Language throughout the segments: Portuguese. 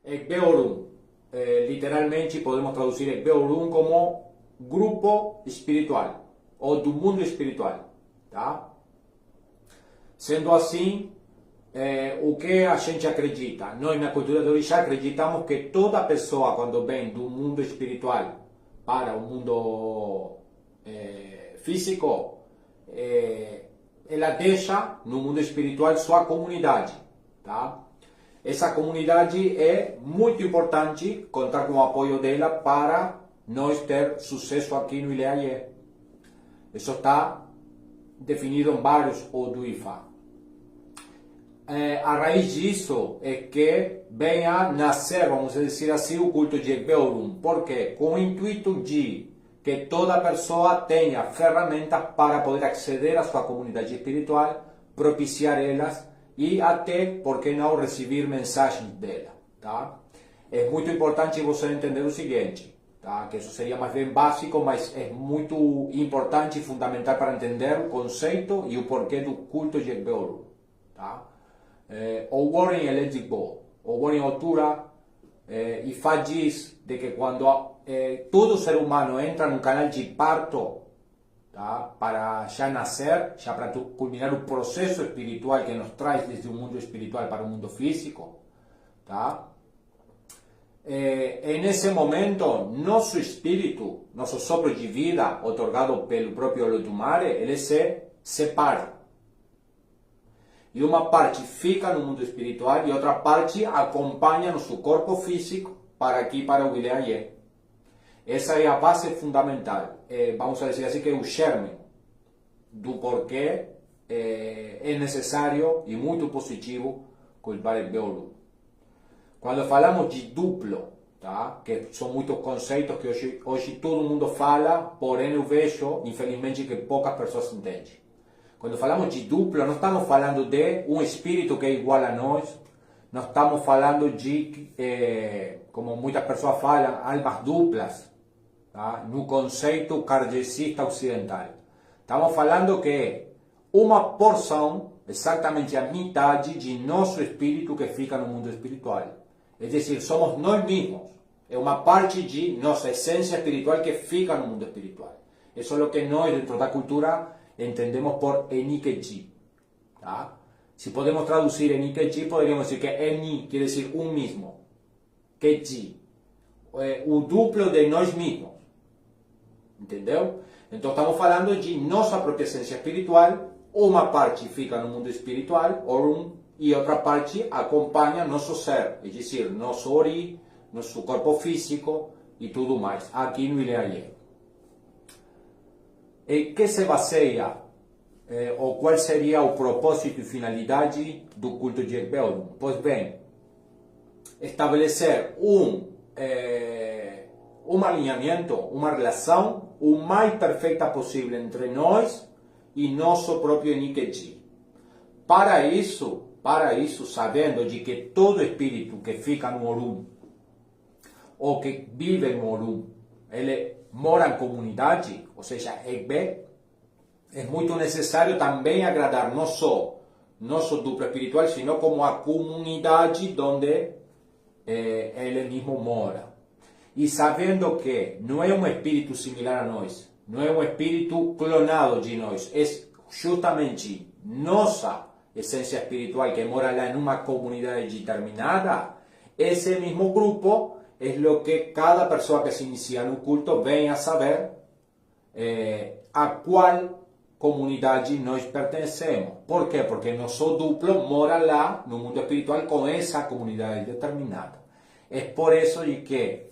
Ekbeorum, literalmente podemos traducir Ekbeorum como grupo espiritual ou do mundo espiritual, tá? Sendo assim, o que a gente acredita? Nós na cultura do Orixá acreditamos que toda pessoa quando vem do mundo espiritual para o mundo físico, ela deixa no mundo espiritual sua comunidade, tá? Essa comunidade é muito importante contar com o apoio dela para nós ter sucesso aqui no Ileaie. Isso está definido em vários Oduifa. A raiz disso é que venha nascer, vamos dizer assim, o culto de Ekbeorum. Por quê? Com o intuito de que toda pessoa tenha ferramentas para poder acceder à sua comunidade espiritual, propiciar elas e até, por que não, receber mensagens dela, tá? É muito importante você entender o seguinte, tá? Que isso seria mais bem básico, mas é muito importante e fundamental para entender o conceito e o porquê do culto de Ekbeorum, tá? O Warren Elétrico, o Warren Altura, e faz diz de que quando todo ser humano entra no canal de parto, tá? Para já nascer, já para culminar o processo espiritual que nos traz desde o mundo espiritual para o mundo físico, tá? Nesse momento, nosso espírito, nosso sopro de vida, otorgado pelo próprio Olotumare, ele se separa. E uma parte fica no mundo espiritual e outra parte acompanha nosso corpo físico para aqui, para o Ileaie. Essa é a base fundamental, vamos dizer assim, que é o germe do porquê é necessário e muito positivo culpar Ekbeorum. Quando falamos de duplo, tá? Que são muitos conceitos que hoje todo mundo fala, porém eu vejo, infelizmente, que poucas pessoas entendem. Quando falamos de duplo, não estamos falando de um espírito que é igual a nós, não estamos falando de, como muitas pessoas falam, almas duplas, tá? No conceito kardecista ocidental. Estamos falando que uma porção, exatamente a metade de nosso espírito que fica no mundo espiritual. É dizer, somos nós mesmos. É uma parte de nossa essência espiritual que fica no mundo espiritual. Isso é o que nós, dentro da cultura, entendemos por Enikeji, tá? Se podemos traduzir Enikeji, poderíamos dizer que Eni quer dizer um mesmo, Keji, o duplo de nós mesmos, entendeu? Então estamos falando de nossa própria essência espiritual, uma parte fica no mundo espiritual, e outra parte acompanha nosso ser, é dizer, nosso ori, nosso corpo físico e tudo mais, aqui no Ileaie. Em que se baseia, ou qual seria o propósito e finalidade do culto de Ekbeorum? Pois bem, estabelecer um alinhamento, uma relação o mais perfeita possível entre nós e nosso próprio Enikeji. Para isso, sabendo de que todo espírito que fica no Orum, ou que vive no Orum, ele mora em comunidade, ou seja, Ekbe, é muito necessário também agradar não só nosso duplo espiritual, sino como a comunidade onde ele mesmo mora. E sabendo que não é um espírito similar a nós, não é um espírito clonado de nós, é justamente nossa essência espiritual que mora lá numa comunidade determinada, esse mesmo grupo é o que cada pessoa que se inicia no culto vem a saber a qual comunidade nós pertencemos. Por quê? Porque nosso duplo mora lá no mundo espiritual com essa comunidade determinada. É por isso de que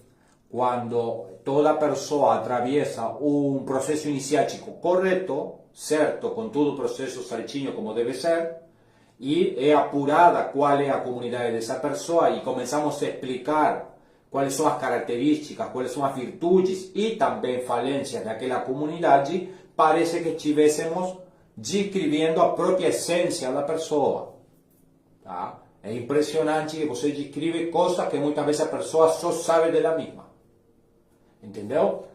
quando toda pessoa atraviessa um processo iniciático correto, certo, com todo o processo certinho como deve ser, e é apurada qual é a comunidade dessa pessoa e começamos a explicar quais são as características, quais são as virtudes e também falências daquela comunidade, parece que estivéssemos descrevendo a própria essência da pessoa. Tá? É impressionante que você descreve coisas que muitas vezes a pessoa só sabe dela mesma. Entendeu?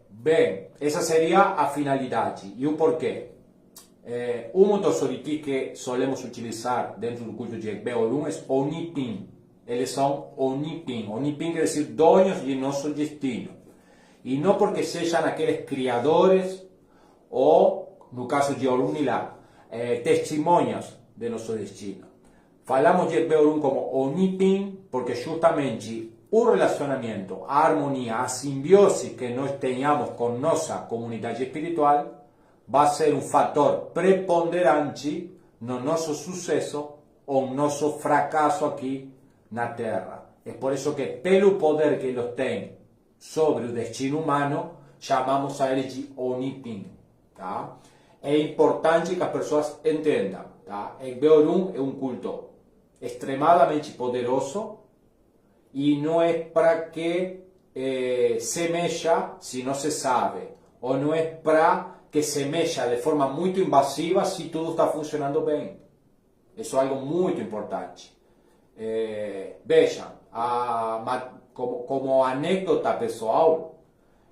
Bem, essa seria a finalidade e o porquê. Um dos oritis que solemos utilizar dentro do culto de Ekbeorum é o Nipim. eles são Onipim. Onipim quer dizer donos de nosso destino. E não porque sejam aqueles criadores ou, no caso de Orunmila, testemunhas de nosso destino. Falamos de Egbe Orun como Onipim porque justamente o relacionamento, a harmonia, a simbiose que nós tenhamos com nossa comunidade espiritual vai ser um fator preponderante no nosso sucesso ou no nosso fracasso aqui na Terra. É por isso que, pelo poder que eles têm sobre o destino humano, chamamos a eles de Onipim. Tá? É importante que as pessoas entendam. Tá? Egbe Orun é um culto extremadamente poderoso e não é para que se mexa se não se sabe, ou não é para que se mexa de forma muito invasiva se tudo está funcionando bem. Isso é algo muito importante. Vejam, como anécdota pessoal,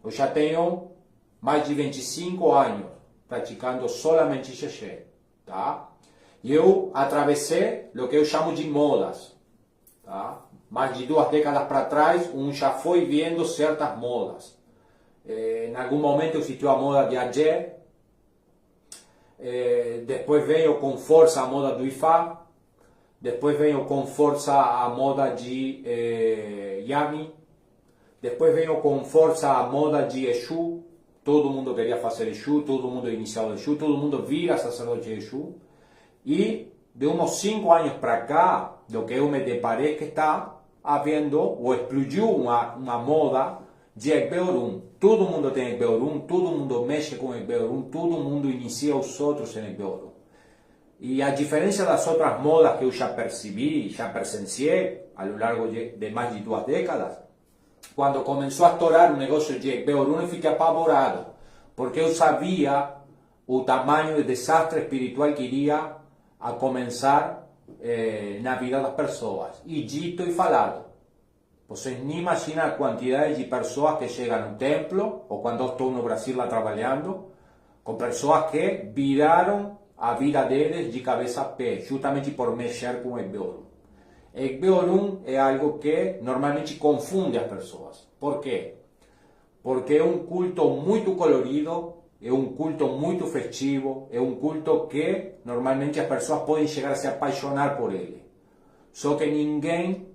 eu já tenho mais de 25 anos praticando solamente Xexé. Tá? E eu atravessei o que eu chamo de modas. Tá? Mais de 2 décadas para trás, já foi vendo certas modas. Em algum momento existiu a moda de Ajé, depois veio com força a moda do Ifá, depois veio com força a moda de Yami, depois veio com força a moda de Exu, todo mundo queria fazer Exu, todo mundo iniciava Exu, todo mundo vira sacerdote de Exu, e de uns 5 anos para cá, do que eu me deparei que está havendo, ou explodiu uma moda de Egbe Orun. Todo mundo tem Egbe Orun, todo mundo mexe com Egbe Orun, todo mundo inicia os outros em Egbe Orun. E a diferença das outras modas que eu já percebi, já presenciei, ao longo de mais de 2 décadas, quando começou a estourar o negócio de Egbe Orun, eu fiquei apavorado, porque eu sabia o tamanho de desastre espiritual que iria a começar na vida das pessoas. E dito e falado. Vocês nem imaginam a quantidade de pessoas que chegam no templo, ou quando eu estou no Brasil lá trabalhando, com pessoas que viraram a vida deles de cabeça a pé, justamente por mexer com o Egbe Orun. Egbe Orun é algo que normalmente confunde as pessoas. Por quê? Porque é um culto muito colorido, é um culto muito festivo, é um culto que normalmente as pessoas podem chegar a se apaixonar por ele. Só que ninguém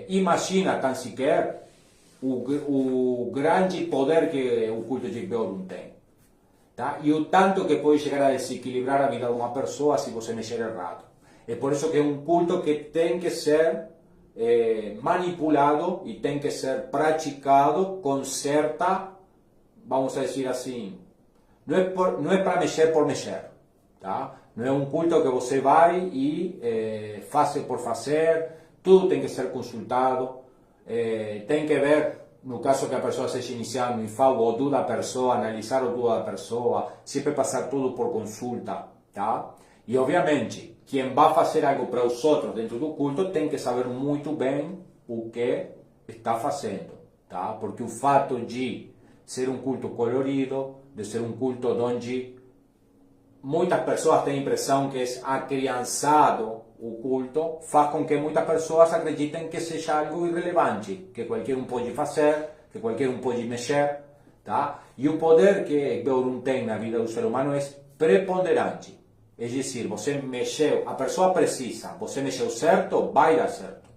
imagina tão sequer o grande poder que o culto de Egbe Orun tem. Tá? E o tanto que pode chegar a desequilibrar a vida de uma pessoa se você mexer errado. É por isso que é um culto que tem que ser manipulado e tem que ser praticado com certa, vamos a dizer assim, não é para mexer por mexer. Tá? Não é um culto que você vai e faz por fazer, tudo tem que ser consultado, tem que ver, no caso que a pessoa esteja iniciando no Ifá, o Odu da pessoa, analisar o Odu da pessoa, sempre passar tudo por consulta. Tá? E obviamente, quem vai fazer algo para os outros dentro do culto tem que saber muito bem o que está fazendo. Tá? Porque o fato de ser um culto colorido, de ser um culto onde muitas pessoas têm a impressão que é acriançado o culto, faz com que muitas pessoas acreditem que seja algo irrelevante, que qualquer um pode fazer, que qualquer um pode mexer. Tá? E o poder que Egbe Orun tem na vida do ser humano é preponderante. É dizer, você mexeu, a pessoa precisa, você mexeu certo, vai dar certo.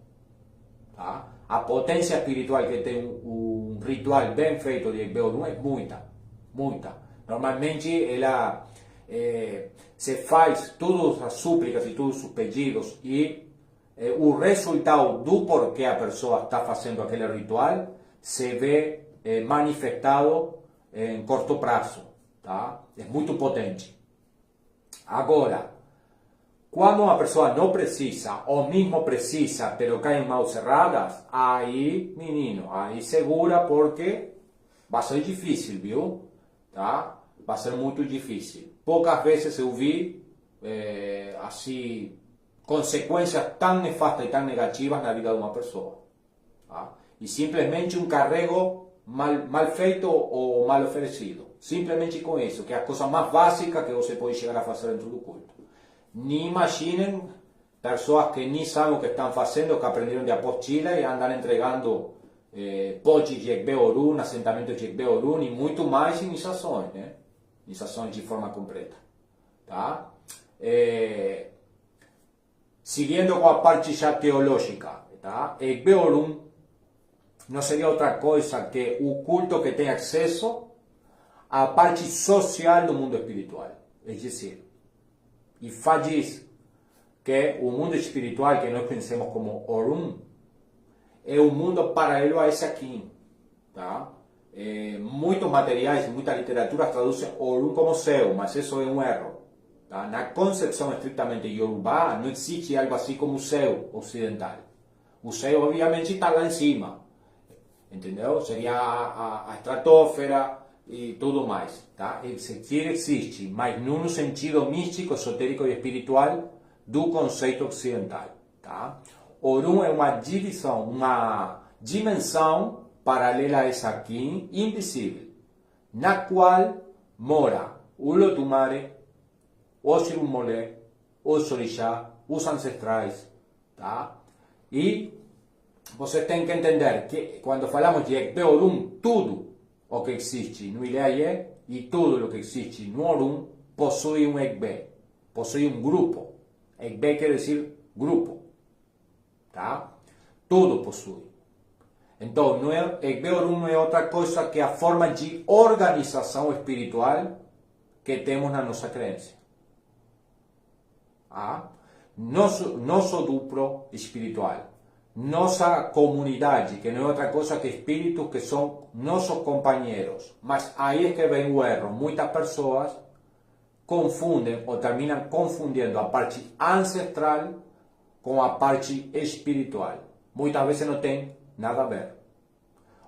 Tá? A potência espiritual que tem um ritual bem feito de Egbe Orun é muita, muita. Normalmente ela se faz todas as súplicas e todos os pedidos e o resultado do porquê a pessoa está fazendo aquele ritual se vê manifestado em curto prazo. Tá? É muito potente. Agora, quando uma pessoa não precisa, ou mesmo precisa, pero cai em mãos erradas, aí, menino, aí segura porque vai ser difícil, viu? Tá? Vai ser muito difícil. Poucas vezes eu vi, assim, consequências tão nefastas e tão negativas na vida de uma pessoa. Tá? E simplesmente um carrego mal feito ou mal oferecido. Simplesmente com isso, que é a coisa mais básica que você pode chegar a fazer dentro do culto. Nem imaginem pessoas que nem sabem o que estão fazendo, que aprenderam de apostila e andam entregando potes de Egbe Orun, assentamentos de Egbe Orun e muito mais iniciações, né? Iniciações de forma completa, tá? Seguindo com a parte já teológica, tá? Egbe Orun não seria outra coisa que o culto que tem acesso à parte social do mundo espiritual. É dizer, e faz que o mundo espiritual que nós conhecemos como Orun é um mundo paralelo a esse aqui. Tá? Muitos materiais, muita literatura traduzem Orun como céu, mas isso é um erro. Tá? Na concepção estritamente iorubá, não existe algo assim como o céu ocidental. O céu, obviamente, está lá em cima. Entendeu? Seria a estratosfera e tudo mais. Tá? Existe, mas não no sentido místico, esotérico e espiritual do conceito ocidental. Tá? Orun é uma divisão, uma dimensão paralela a essa aqui, invisível, na qual mora o Lotumare, os Irumolé, os Orixá, os ancestrais. Tá? E você tem que entender que quando falamos de Egbe Orun, tudo o que existe no Ileaie e tudo o que existe no Orun possui um Egbe, possui um grupo. Egbe quer dizer grupo, tá? Tudo possui. Então, Egbe Orun não é outra coisa que a forma de organização espiritual que temos na nossa crença. Tá? Nosso duplo espiritual, nossa comunidade, que não é outra coisa que espíritos que são nossos companheiros. Mas aí é que vem o erro. Muitas pessoas confundem ou terminam confundindo a parte ancestral com a parte espiritual. Muitas vezes não tem nada a ver.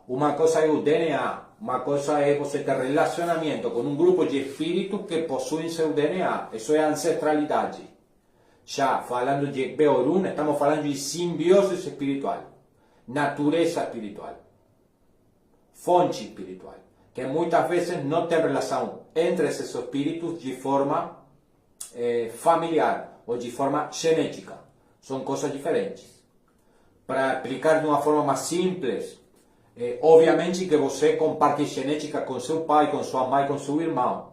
Uma coisa é o DNA, uma coisa é você ter relacionamento com um grupo de espíritos que possuem seu DNA. Isso é ancestralidade. Já falando de Egbe Orun, estamos falando de simbiose espiritual, natureza espiritual, fonte espiritual, que muitas vezes não tem relação entre esses espíritos de forma familiar ou de forma genética. São coisas diferentes. Para explicar de uma forma mais simples, obviamente que você comparte genética com seu pai, com sua mãe, com seu irmão.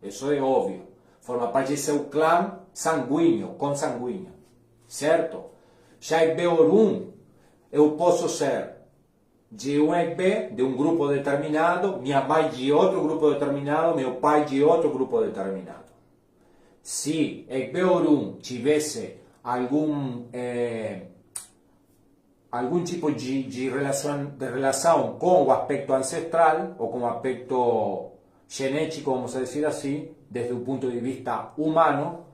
Isso é óbvio. Forma parte de seu clã sanguíneo, consanguíneo. Certo? Já Egbe Orun, eu posso ser de um Egbe, de um grupo determinado, minha mãe de outro grupo determinado, meu pai de outro grupo determinado. Se Egbe Orun tivesse algum tipo de relação com o aspecto ancestral ou com o aspecto genético, vamos dizer assim, desde o ponto de vista humano,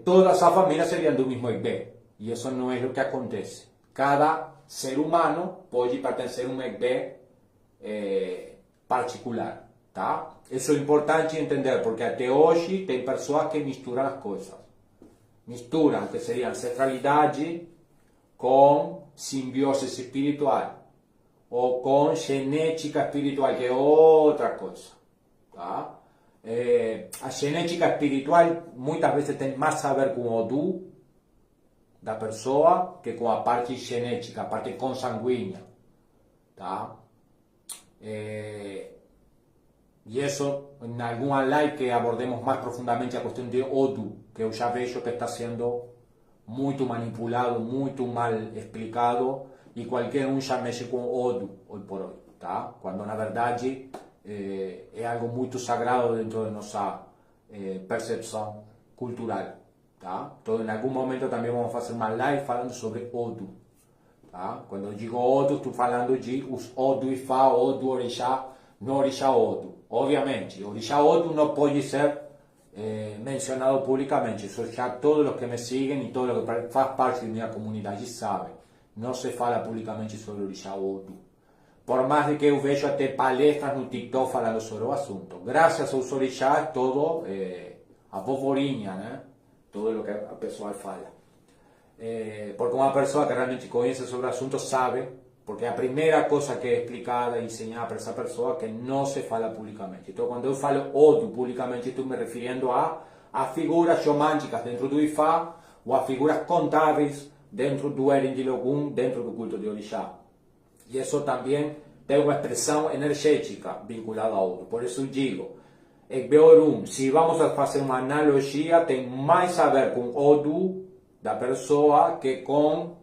todas as famílias seriam do mesmo Egbe. E isso não é o que acontece. Cada ser humano pode pertencer a um Egbe particular. Tá? Isso é importante entender, porque até hoje tem pessoas que misturam as coisas. Misturam o que seria ancestralidade com simbiose espiritual, ou com genética espiritual, que é outra coisa. Tá? A genética espiritual muitas vezes tem mais a ver com o Odu da pessoa que com a parte genética, a parte consanguínea. Tá? E isso, em alguma live que abordemos mais profundamente a questão de Odu, que eu já vejo que está sendo muito manipulado, muito mal explicado, e qualquer um já mexe com Odu, hoje por hoje, tá? Quando na verdade é algo muito sagrado dentro da nossa percepção cultural, tá? Então, em algum momento também vamos fazer uma live falando sobre Odu, tá? Quando eu digo Odu, estou falando de os Odu Ifá, Odu Orixá, no Orixá Odu. Obviamente, Orixá Odu não pode ser mencionado publicamente. Isso já todos os que me seguem e todos os que faz parte da minha comunidade sabem. Não se fala publicamente sobre Orixá Odu. Por mais de que eu vejo até palestras no TikTok falando sobre o assunto. Graças aos orixás, todo a vovorinha, né? Tudo o que a pessoa fala. Porque uma pessoa que realmente conhece sobre o assunto sabe, porque a primeira coisa que é explicada e ensinada para essa pessoa é que não se fala publicamente. Então, quando eu falo Odu publicamente, estou me referindo a a figuras xamânicas dentro do Ifá ou a figuras contáveis dentro do Eren de Logum, dentro do culto de Orixá. E isso também tem uma expressão energética vinculada a outro. Por isso eu digo, Egbeorum, se vamos a fazer uma analogia, tem mais a ver com o Odu da pessoa que com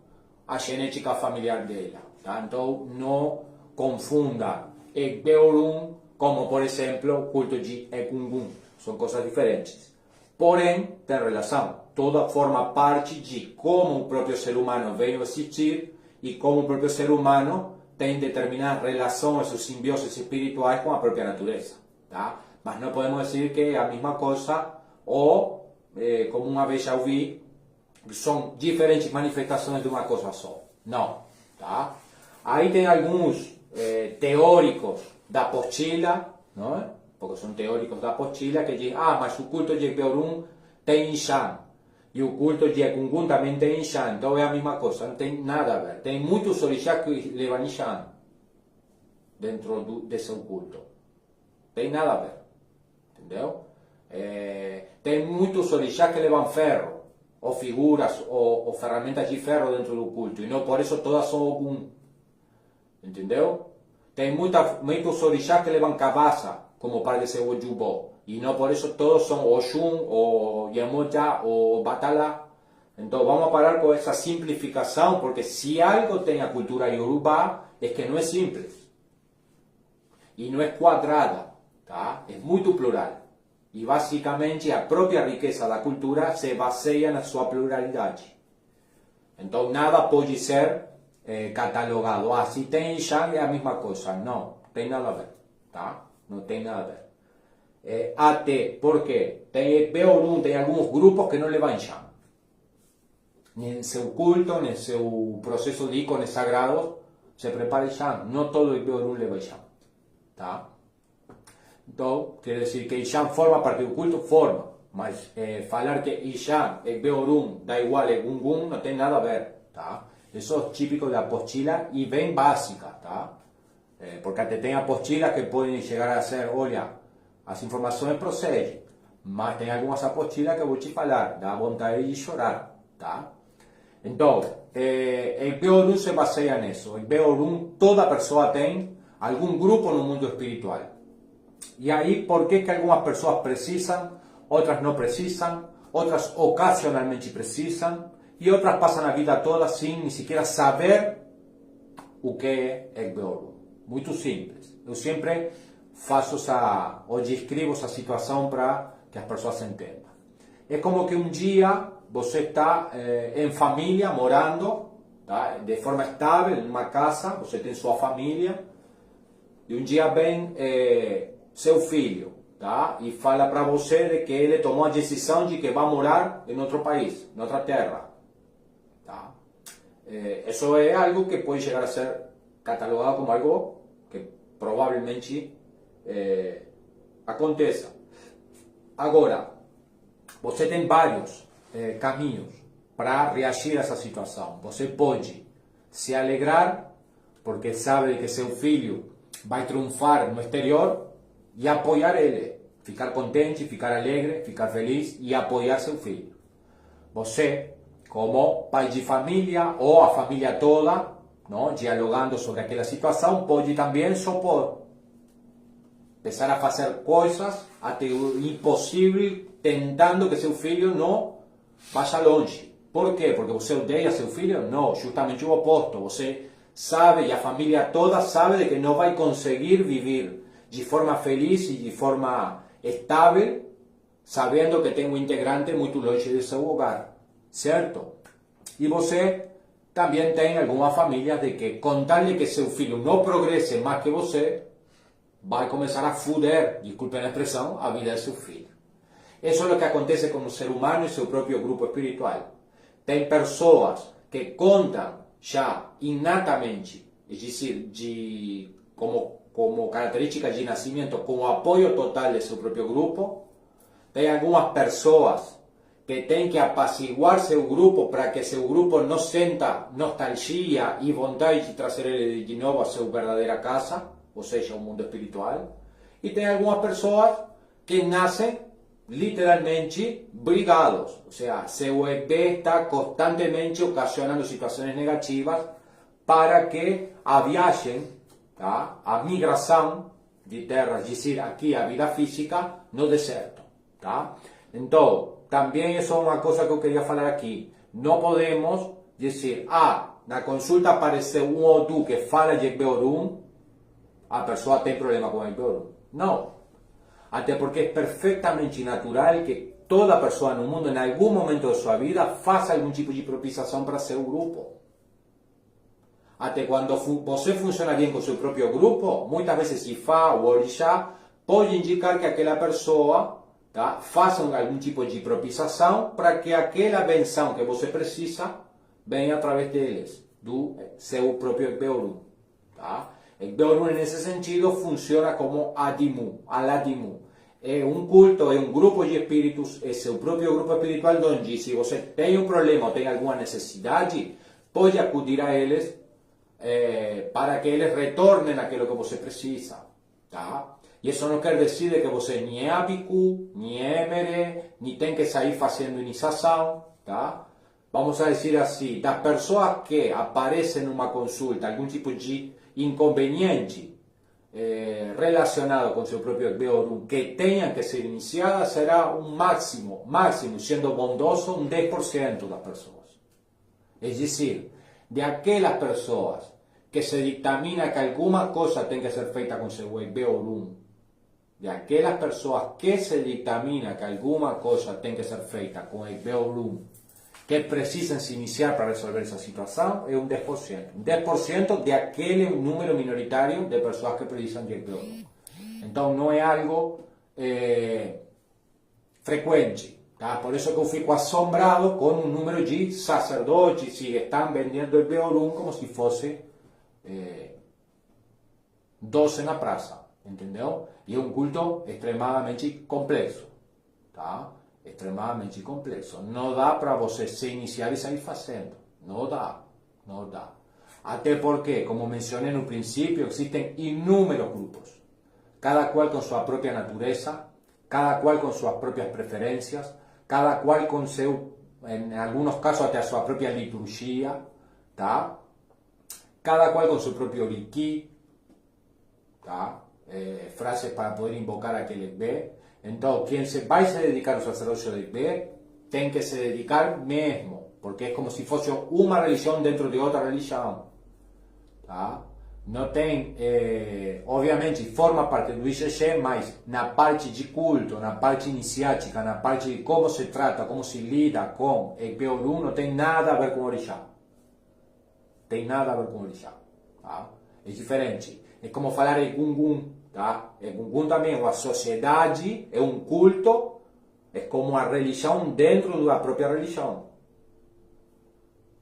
a genética familiar dela. Tá? Então, não confunda Egbeorum como, por exemplo, o culto de Egungun. São coisas diferentes. Porém, tem relação. Toda forma parte de como o próprio ser humano veio a existir e como o próprio ser humano tem determinadas relações ou simbioses espirituais com a própria natureza. Tá? Mas não podemos dizer que é a mesma coisa ou, como uma vez já ouvi, são diferentes manifestações de uma coisa só. Não. Tá? Aí tem alguns teóricos da apostila, não é? Porque são teóricos da apostila que dizem, mas o culto de Egbeorum tem Ixan. E o culto de Egungun também tem Ixan. Então é a mesma coisa, não tem nada a ver. Tem muitos orixás que levam Ixan dentro de seu culto. Tem nada a ver. Entendeu? Tem muitos orixás que levam ferro, ou figuras, ou ferramentas de ferro dentro do culto. E não por isso todas são Ogum. Entendeu? Tem muitos orixás que levam cabaça, como para ser o Jubó. E não por isso todos são Oxum, ou Yemoja, ou Batala. Então vamos parar com essa simplificação, porque se algo tem a cultura Yorubá, é que não é simples. E não é quadrada. Tá? É muito plural. E basicamente a própria riqueza da cultura se baseia na sua pluralidade. Então nada pode ser catalogado. Se tem Ixan é a mesma coisa. Não, tem nada a ver. Tá? Não tem nada a ver. Até porque tem Egbeorum, tem alguns grupos que não levam Ixan. Nem em seu culto, nem em seu processo de ícones sagrados se prepara Ixan. Não todo Egbeorum leva Ixan. Tá? Então, quer dizer que Ixan forma parte do culto? Forma. Mas falar que Ixan, Egbeorum, dá igual a Egungun, não tem nada a ver. Tá? Isso é típico da apostila e bem básica. Tá? Porque até tem apostilas que podem chegar a ser, olha, as informações procedem. Mas tem algumas apostilas que eu vou te falar, dá vontade de chorar. Tá? Então, Egbeorum se baseia nisso. Egbeorum, toda pessoa tem algum grupo no mundo espiritual. E aí, por que algumas pessoas precisam, outras não precisam, outras ocasionalmente precisam, e outras passam a vida toda sem nem sequer saber o que é Egbeorum. Muito simples. Eu sempre faço ou descrevo essa situação para que as pessoas entendam. É como que um dia você está em família, morando, tá? De forma estável, em uma casa, você tem sua família, e um dia vem seu filho, tá? E fala para você de que ele tomou a decisão de que vai morar em outro país, em outra terra. Tá? Isso é algo que pode chegar a ser catalogado como algo que provavelmente aconteça. Agora, você tem vários caminhos para reagir a essa situação. Você pode se alegrar porque sabe que seu filho vai triunfar no exterior e apoiar ele, ficar contente, ficar alegre, ficar feliz e apoiar seu filho. Você, como pai de família ou a família toda, não, dialogando sobre aquela situação, pode também se opor. Começar a fazer coisas até o impossível, tentando que seu filho não vá longe. Por quê? Porque você odeia seu filho? Não, justamente o oposto. Você sabe, e a família toda sabe de que não vai conseguir viver de forma feliz e de forma estável, sabendo que tem um integrante muito longe de seu hogar, certo? E você também tem alguma família de que contar-lhe que seu filho não progresse mais que você, vai começar a foder, desculpem a expressão, a vida de seu filho. Isso é o que acontece com o ser humano e seu próprio grupo espiritual. Tem pessoas que contam já inatamente, é dizer, como característica de nascimento, com o apoio total de seu próprio grupo. Tem algumas pessoas que têm que apaciguar seu grupo para que seu grupo não sinta nostalgia e vontade de trazer ele de novo a sua verdadeira casa, ou seja, o mundo espiritual. E tem algumas pessoas que nascem literalmente brigados. O sea, seu EB está constantemente ocasionando situaciones negativas para que a viagem, tá? A migração de terras, es decir, aqui a vida física, no dê certo. Tá? Então, também isso é uma coisa que eu queria falar aqui. Não podemos dizer, na consulta apareceu um Odu que fala de Egbeorum, a pessoa tem problema com Egbeorum. Não. Até porque é perfeitamente natural que toda pessoa no mundo, em algum momento de sua vida, faça algum tipo de propiciação para seu grupo. Até quando você funciona bem com seu próprio grupo, muitas vezes Ifá ou Orixá pode indicar que aquela pessoa, tá, faça algum tipo de propiciação para que aquela benção que você precisa venha através deles, do seu próprio Egbeorum. Tá? Egbeorum, nesse sentido, funciona como Adimu, Aladimu. É um culto, é um grupo de espíritos, é seu próprio grupo espiritual, onde se você tem um problema ou tem alguma necessidade, pode acudir a eles para que eles retornem aquilo que você precisa. Tá? E isso não quer dizer que você nem é abicu, nem é emere, nem tem que sair fazendo iniciação. Tá? Vamos a dizer assim, das pessoas que aparecem numa consulta, algum tipo de inconveniente relacionado com seu próprio Egbeorum que tenham que ser iniciadas, será um máximo, sendo bondoso, um 10% das pessoas. É dizer, de aquelas pessoas que se dictamina que alguma coisa tem que ser feita com seu Egbeorum, de aquelas pessoas que se dictamina que alguma coisa tem que ser feita com Egbeorum, que precisam se iniciar para resolver essa situação, é um 10%. Um 10% de aquele número minoritário de pessoas que precisam de Egbeorum. Então não é algo frequente. Tá? Por isso que eu fico assombrado com um número de sacerdotes que estão vendendo Egbeorum como se fosse doce na praça. Entendeu? E é um culto extremadamente complexo. Tá? Extremadamente complexo. Não dá para você se iniciar e sair fazendo. Não dá. Não dá. Até porque, como mencionei no princípio, existem inúmeros grupos. Cada qual com sua própria natureza, cada qual com suas próprias preferências, cada qual com seu, em alguns casos até a sua própria liturgia, tá? Cada qual com seu próprio Oriki, tá? Frases para poder invocar aquele Egbe. Então, quem vai se dedicar ao sacerdócio de Egbe tem que se dedicar mesmo, porque é como se fosse uma religião dentro de outra religião. Tá? Não tem, obviamente, forma parte do IgG, mas na parte de culto, na parte iniciática, na parte de como se trata, como se lida com Egbeorum, não tem nada a ver com Orixá. Tem nada a ver com Orixá. Tá? É diferente. É como falar Egungun. Tá? Egungun também é uma sociedade, é um culto, é como uma religião dentro da própria religião.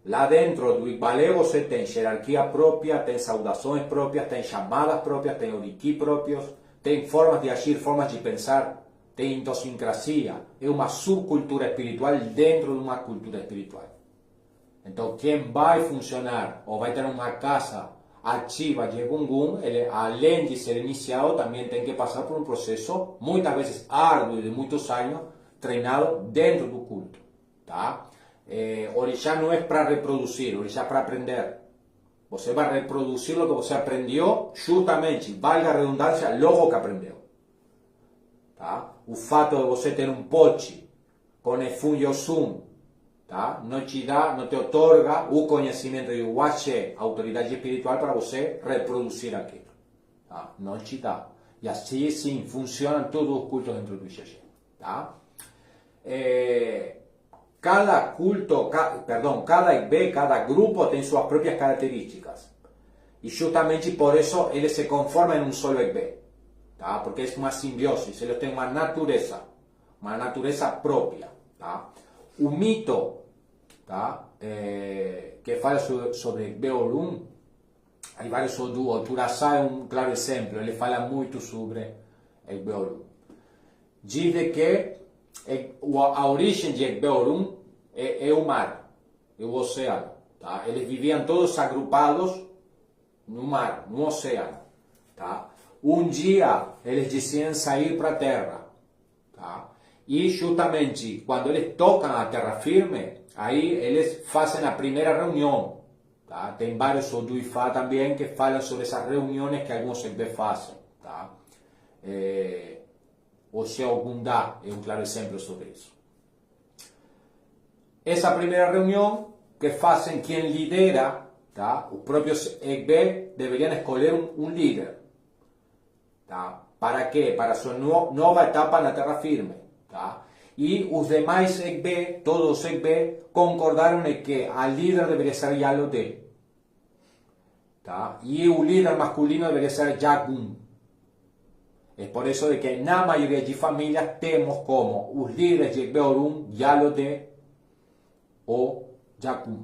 Lá dentro do Ibalé você tem hierarquia própria, tem saudações próprias, tem chamadas próprias, tem oriki próprios, tem formas de agir, formas de pensar, tem idiosincrasia. É uma subcultura espiritual dentro de uma cultura espiritual. Então quem vai funcionar ou vai ter uma casa ativa de Egungun, ele, além de ser iniciado, também tem que passar por um processo, muitas vezes árduo, de muitos anos, treinado dentro do culto. Tá? Orixá não é para reproduzir, Orixá é para aprender. Você vai reproduzir o que você aprendeu, justamente, valga a redundância, logo que aprendeu. Tá? O fato de você ter um pote com Efun e Osun, tá? Não te dá, não te otorga o conhecimento de Uaxé, autoridade espiritual, para você reproduzir aquilo. Tá? Não te dá. E assim sim funcionam todos os cultos dentro do IgG. Tá? Cada culto, cada IB, cada grupo tem suas próprias características. E justamente por isso eles se conformam em um solo IB. Tá? Porque é uma simbiose, eles têm uma natureza própria. Tá? O mito, tá? Que fala sobre Egbeorum, hay vários Odu. O Turaçá é um claro exemplo, ele fala muito sobre Egbeorum. Diz que a origem de Egbeorum é o mar, é o oceano. Tá? Eles viviam todos agrupados no mar, no oceano. Tá? Um dia eles decidiam sair para a terra. Tá? E justamente quando eles tocam a terra firme, aí eles fazem a primeira reunião. Tá? Tem vários Odu Ifá também que falam sobre essas reuniões que alguns EGB fazem. Tá? O Sheo Gundá é um claro exemplo sobre isso. Essa primeira reunião que fazem quem lidera, tá? Os próprios EGB deveriam escolher um líder. Tá? Para quê? Para sua nova etapa na terra firme. Tá? E os demais EGB, todos os EGB, concordaram em que a líder deveria ser Yalodé. Tá? E o líder masculino deveria ser Jagun. É por isso de que na maioria de famílias temos como os líderes de EGB Orun, Yalodé ou Jagun.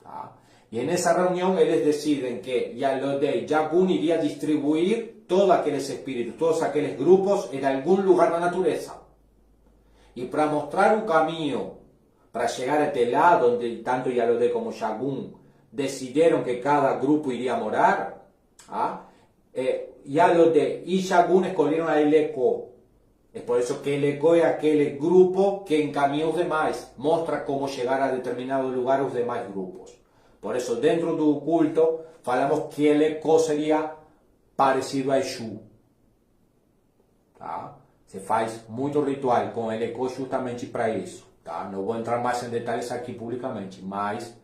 Tá? E nessa reunião eles decidem que Yalodé e Jagun iria distribuir todos aqueles espíritos, todos aqueles grupos em algum lugar da natureza. E para mostrar um caminho para chegar até lá, onde tanto Yalodé como Jagun decidiram que cada grupo iria morar, Yalodé e Jagun escolheram a Eleco. É por isso que Eleco é aquele grupo que encaminha os demais, mostra como chegar a determinado lugar os demais grupos. Por isso, dentro do culto, falamos que Eleco seria parecido a Exu. Tá? Se faz muito ritual com Eleco justamente para isso. Tá? Não vou entrar mais em detalhes aqui publicamente, mas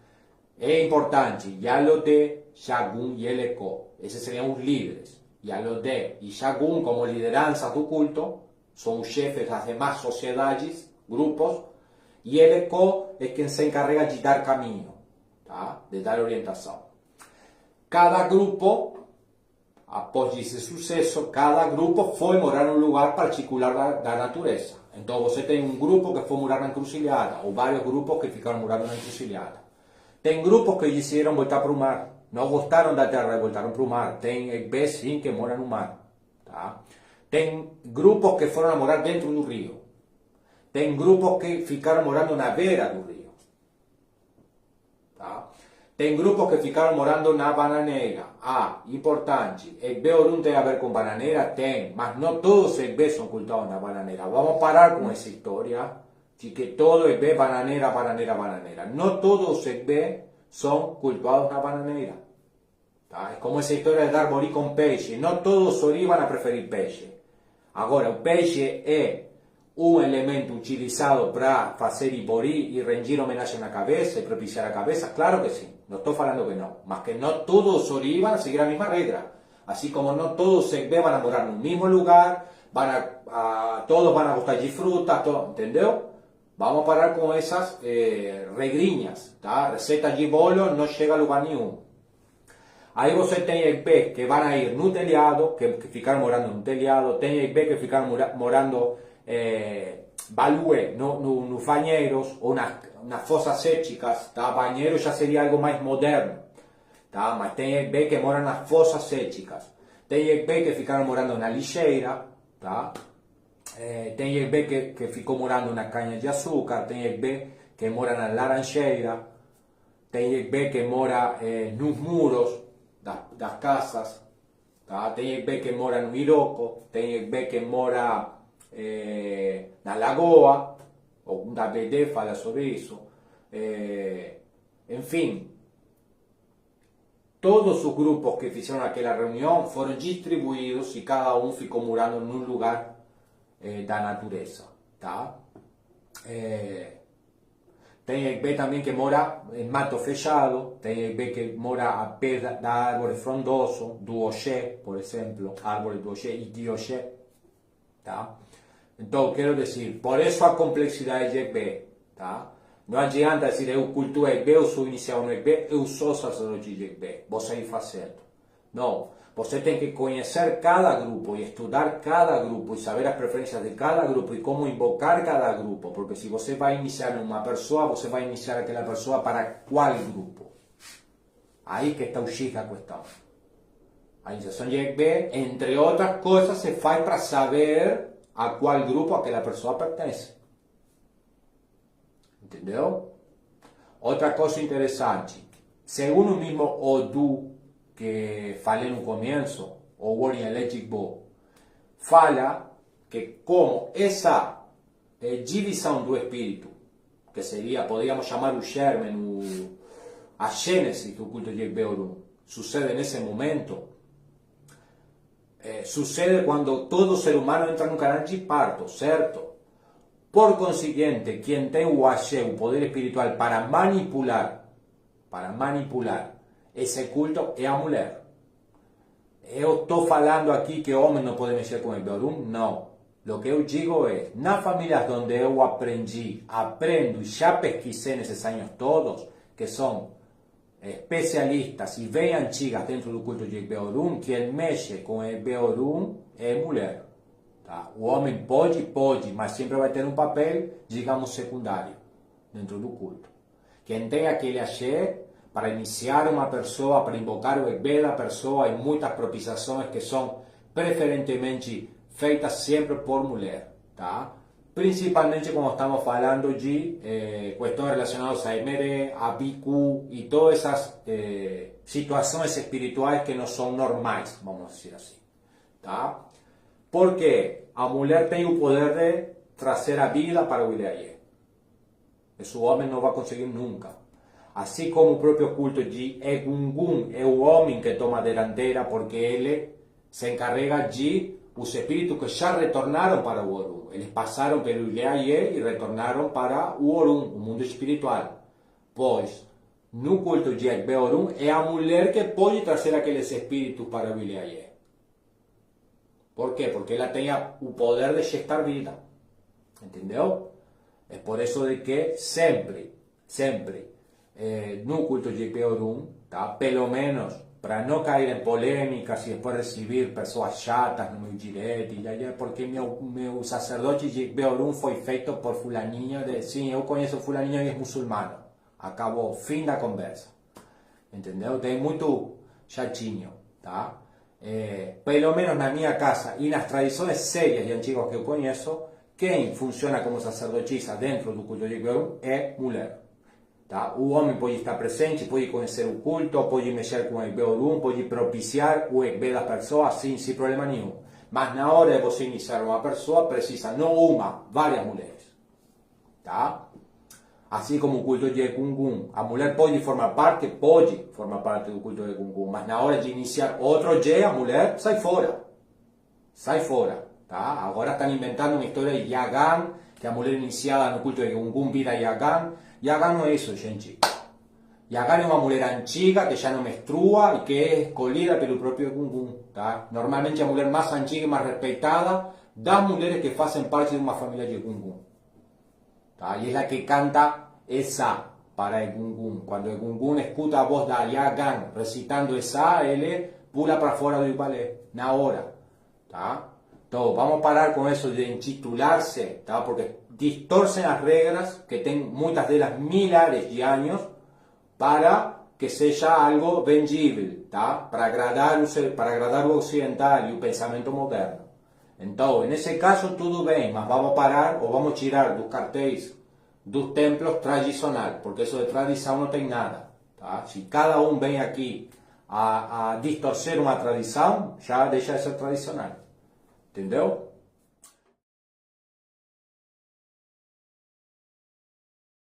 é importante. Yalodé, Jagun e Eleco. Esses seriam os líderes. Yalodé e Jagun, como liderança do culto, são os chefes das demais sociedades, grupos, e Eleco é quem se encarrega de dar caminho, tá? De dar orientação. Cada grupo, após esse sucesso, cada grupo foi morar num lugar particular da natureza. Então você tem um grupo que foi morar na encruzilhada, ou vários grupos que ficaram morando na encruzilhada. Tem grupos que decidiram voltar para o mar, não gostaram da terra e voltaram para o mar. Tem EGB sim que moram no mar. Tá? Tem grupos que foram a morar dentro do rio. Tem grupos que ficaram morando na beira do rio. Tá? Tem grupos que ficaram morando na bananeira. Importante, EGB Orun tem a ver com bananeira? Tem, mas não todos os EGB são cultuados na bananeira. Vamos parar com essa história de que todo EGB bananeira, bananeira, bananeira. Não todos os EGB são cultuados na bananeira. Tá? É como essa história de dar bori com peixe. Não todos os ori vão a preferir peixe. Agora, o peixe é um elemento utilizado para fazer ibori e rendir homenagem na cabeça e propiciar a cabeça? Claro que sim. Não estou falando que não. Mas que não todos os ori van a seguir a mesma regra. Assim como não todos os EGB van a morar no mesmo lugar, todos van a gostar de fruta, entendeu? Vamos a parar com essas regrinhas. Tá? Receita de bolo não chega a lugar nenhum. Aí você tem EGB que vão a ir no telhado, que ficaram morando no telhado, tem EGB que ficaram morando balue nos banheiros ou nas fossas sépticas. Tá? Banheiro já seria algo mais moderno. Tá? Mas tem EGB que moram nas fossas sépticas. Tem EGB que ficaram morando na lixeira. Tá? Tem EGB que ficou morando na canha de açúcar. Tem EGB que mora na laranjeira. Tem EGB que mora nos muros das casas, tá? Tem EGB que mora no Iroco, tem EGB que mora na Lagoa, o BD fala sobre isso. Enfim, todos os grupos que fizeram aquela reunião foram distribuídos e cada um ficou morando num lugar da natureza, tá? Tem EGB também que mora em mato fechado, tem EGB que mora a pé da árvore frondoso, do Oxé, por exemplo, árvore do Oxé e de Oxé. Tá? Então, quero dizer, por isso a complexidade de EGB. Tá? Não adianta dizer, eu cultuo EGB, eu sou iniciado no EGB, eu sou sacerdote de EGB, vou sair fazendo. Não. Você tem que conhecer cada grupo e estudar cada grupo e saber as preferências de cada grupo e como invocar cada grupo. Porque se você vai iniciar uma pessoa, você vai iniciar aquela pessoa para qual grupo? Aí que está o X da questão. A iniciação de EGB, entre outras coisas, se faz para saber a qual grupo aquela pessoa pertence. Entendeu? Outra coisa interessante. Segundo o mesmo Odu, que falei no começo, o Warring Electric Ball, fala que como essa divisão do espírito, que seria, poderíamos chamar o germen, a gênese do culto de Egbeorum, sucede nesse momento, sucede quando todo ser humano entra no canal de parto, certo? Por consiguiente, quem tem o axé, o poder espiritual para manipular esse culto é a mulher. Eu estou falando aqui que o homem não pode mexer com o Egbeorum? Não. O que eu digo é, nas famílias onde eu aprendo e já pesquisei nesses anos todos, que são especialistas e bem antigas dentro do culto de Egbeorum, quem mexe com Egbeorum é mulher. Tá? O homem pode, mas sempre vai ter um papel, digamos, secundário dentro do culto. Quem tem aquele axé para iniciar uma pessoa, para invocar o Egbe da pessoa, e muitas propiciações que são preferentemente feitas sempre por mulher, tá? Principalmente como estamos falando de questões relacionadas a Emeré, a Biku e todas essas situações espirituais que não são normais, vamos dizer assim, tá? Porque a mulher tem o poder de trazer a vida para o Ileayé. Isso o homem não vai conseguir nunca. Assim como o próprio culto de Egungun é o homem que toma a delantera, porque ele se encarrega de os espíritos que já retornaram para o Orum. Eles passaram pelo Ileayé e retornaram para o Orum, o mundo espiritual. Pois, no culto de Egbeorum, é a mulher que pode trazer aqueles espíritos para o Ileayé. Por quê? Porque ela tem o poder de gestar vida. Entendeu? É por isso de que sempre, no culto de Egbeorum, tá? Pelo menos, para não cair em polêmicas e depois receber pessoas chatas no meu direct, porque meu sacerdote de Egbeorum foi feito por fulaninho, sim, eu conheço fulaninho e é muçulmano. Acabou, fim da conversa. Entendeu? Tem muito chatinho, tá? Pelo menos na minha casa e nas tradições sérias e antigas que eu conheço, quem funciona como sacerdotisa dentro do culto de Egbeorum é mulher. Tá? O homem pode estar presente, pode conhecer o culto, pode mexer com o Egbeorum, pode propiciar o Egbe da pessoa, sim, sem problema nenhum. Mas na hora de você iniciar uma pessoa, precisa não uma, várias mulheres. Tá? Assim como o culto de Egungun, a mulher pode formar parte do culto de Egungun, mas na hora de iniciar outro dia, a mulher sai fora. Sai fora. Tá? Agora estão inventando uma história de Yagan, que a mulher iniciada no culto de Egungun vira Yagan. Yagan não é isso, gente. Yagan é uma mulher antiga que já não menstrua e que é escolhida pelo próprio Egungun. Tá? Normalmente a mulher mais antiga e mais respeitada das mulheres que fazem parte de uma família de Egungun. Tá? E é a que canta essa para Egungun. Quando Egungun escuta a voz da Yagan recitando essa, ele pula para fora do balé, na hora. Tá? Então, vamos parar com isso de intitular-se, tá? Porque distorcem as regras, que têm muitas delas milhares de anos, para que seja algo vendível, tá? Para agradar o ocidental e o pensamento moderno. Então, nesse caso, tudo bem, mas vamos parar ou vamos tirar dos cartéis dos templos tradicionais, porque isso de tradição não tem nada, tá? Se cada um vem aqui a distorcer uma tradição, já deixa de ser tradicional. Entendeu?